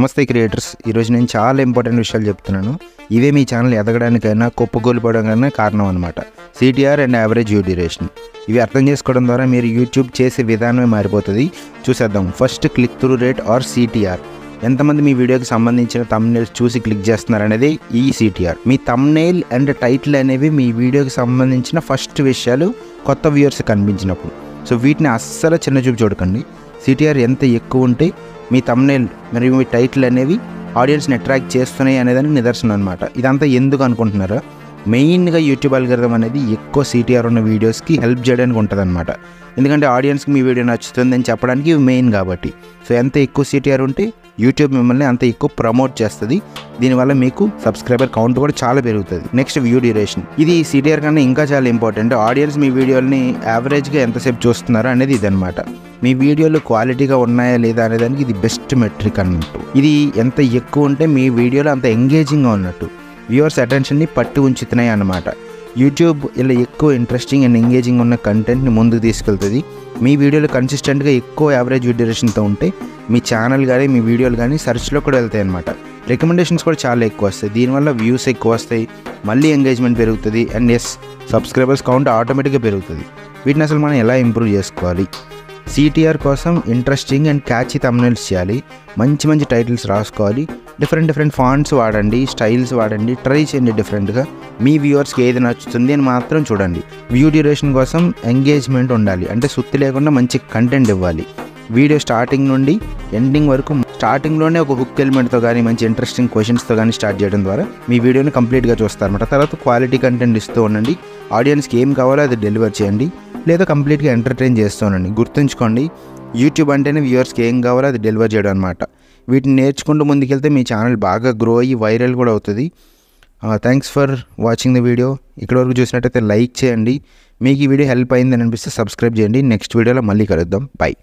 నమస్తే క్రియేటర్స్, ఈరోజు నేను చాలా ఇంపార్టెంట్ విషయాలు చెప్తున్నాను. ఇవే మీ ఛానల్ ఎదగడానికైనా కుప్పకూలిపోవడానికైనా కారణం అనమాట. CTR and average view duration. ఇవి అర్థం చేసుకోవడం ద్వారా మీరు యూట్యూబ్ చేసే విధానమే మారిపోతుంది. చూసేద్దాం. First, click through rate or CTR. ఎంతమంది మీ వీడియోకి సంబంధించిన థంబ్నెయిల్స్ చూసి క్లిక్ చేస్తున్నారు అనేది ఈ CTR. Me thumbnail and title అనేవి మీ వీడియోకి సంబంధించిన ఫస్ట్ విషయాలు కొత్త వ్యూవర్స్ కనిపించినప్పుడు. సో వీటిని అస్సలు చిన్న చూపు చూడకండి. సిటిఆర్ ఎంత ఎక్కువ ఉంటే మీ థంబ్నెయిల్ మరియు మీ టైటిల్ అనేవి ఆడియన్స్ని అట్రాక్ట్ చేస్తున్నాయి అనేదానికి నిదర్శనం అనమాట. ఇదంతా ఎందుకు అనుకుంటున్నారా? మెయిన్గా యూట్యూబ్ అల్గోరిథం అనేది ఎక్కువ సిటిఆర్ ఉన్న వీడియోస్కి హెల్ప్ చేయడానికి ఉంటుంది అనమాట. ఎందుకంటే ఆడియన్స్కి మీ వీడియో నచ్చుతుంది అని చెప్పడానికి ఇవి మెయిన్ కాబట్టి. సో ఎంత ఎక్కువ సిటిఆర్ ఉంటే యూట్యూబ్ మిమ్మల్ని అంత ఎక్కువ ప్రమోట్ చేస్తుంది. దీనివల్ల మీకు సబ్స్క్రైబర్ కౌంట్ కూడా చాలా పెరుగుతుంది. Next, view duration. ఇది సిటిఆర్ కన్నా ఇంకా చాలా ఇంపార్టెంట్. ఆడియన్స్ మీ వీడియోని యావరేజ్గా ఎంతసేపు చూస్తున్నారు అనేది ఇదనమాట. మీ వీడియోలు క్వాలిటీగా ఉన్నాయా లేదా అనేదానికి ఇది బెస్ట్ మెట్రిక్ అన్నట్టు. ఇది ఎంత ఎక్కువ ఉంటే మీ వీడియోలో అంత ఎంగేజింగ్గా ఉన్నట్టు, వ్యూవర్స్ అటెన్షన్ని పట్టి ఉంచుతున్నాయి అన్నమాట. యూట్యూబ్ ఇలా ఎక్కువ ఇంట్రెస్టింగ్ అండ్ ఎంగేజింగ్ ఉన్న కంటెంట్ని ముందుకు తీసుకెళ్తుంది. మీ వీడియోలు కన్సిస్టెంట్గా ఎక్కువ యావరేజ్ వ్యూ డ్యూరేషన్తో ఉంటే మీ ఛానల్ కానీ మీ వీడియోలు కానీ సెర్చ్లో కూడా వెళ్తాయి అనమాట. రికమెండేషన్స్ కూడా చాలా ఎక్కువ వస్తాయి. దీనివల్ల వ్యూస్ ఎక్కువ వస్తాయి, మళ్ళీ ఎంగేజ్మెంట్ పెరుగుతుంది, అండ్ సబ్స్క్రైబర్స్ కౌంట్ ఆటోమేటిక్గా పెరుగుతుంది. వీటిని అసలు మనం ఎలా ఇంప్రూవ్ చేసుకోవాలి? సిటిఆర్ కోసం ఇంట్రెస్టింగ్ అండ్ క్యాచీ థంబ్నెయిల్స్ చేయాలి. మంచి మంచి టైటిల్స్ రాసుకోవాలి. డిఫరెంట్ ఫాంట్స్ వాడండి, స్టైల్స్ వాడండి, ట్రై చేయండి డిఫరెంట్గా. మీ వ్యూవర్స్కి ఏది నచ్చుతుంది అని మాత్రం చూడండి. వ్యూ డ్యూరేషన్ కోసం ఎంగేజ్మెంట్ ఉండాలి. అంటే సుత్తి లేకుండా మంచి కంటెంట్ ఇవ్వాలి. వీడియో స్టార్టింగ్ నుండి ఎండింగ్ వరకు స్టార్టింగ్లోనే ఒక హుక్ ఎలిమెంట్తో కానీ మంచి ఇంట్రెస్టింగ్ క్వశ్చన్స్తో కానీ స్టార్ట్ చేయడం ద్వారా మీ వీడియోని కంప్లీట్గా చూస్తారన్నమాట. తర్వాత క్వాలిటీ కంటెంట్ ఇస్తూ ఉండండి. ఆడియన్స్కి ఏం కావాలో అది డెలివర్ చేయండి, లేదా కంప్లీట్గా ఎంటర్టైన్ చేస్తూ ఉండండి. గుర్తుంచుకోండి, యూట్యూబ్ అంటేనే వ్యూవర్స్కి ఏం కావాలో అది డెలివర్ చేయడం అనమాట. వీటిని నేర్చుకుంటూ ముందుకెళ్తే మీ ఛానల్ బాగా గ్రో అయ్యి వైరల్ కూడా అవుతుంది. Thanks for watching the video. ఇక్కడ వరకు చూసినట్టయితే లైక్ చేయండి. మీకు ఈ వీడియో హెల్ప్ అయిందని అనిపిస్తే సబ్స్క్రైబ్ చేయండి. నెక్స్ట్ వీడియోలో మళ్ళీ కలుద్దాం. బై.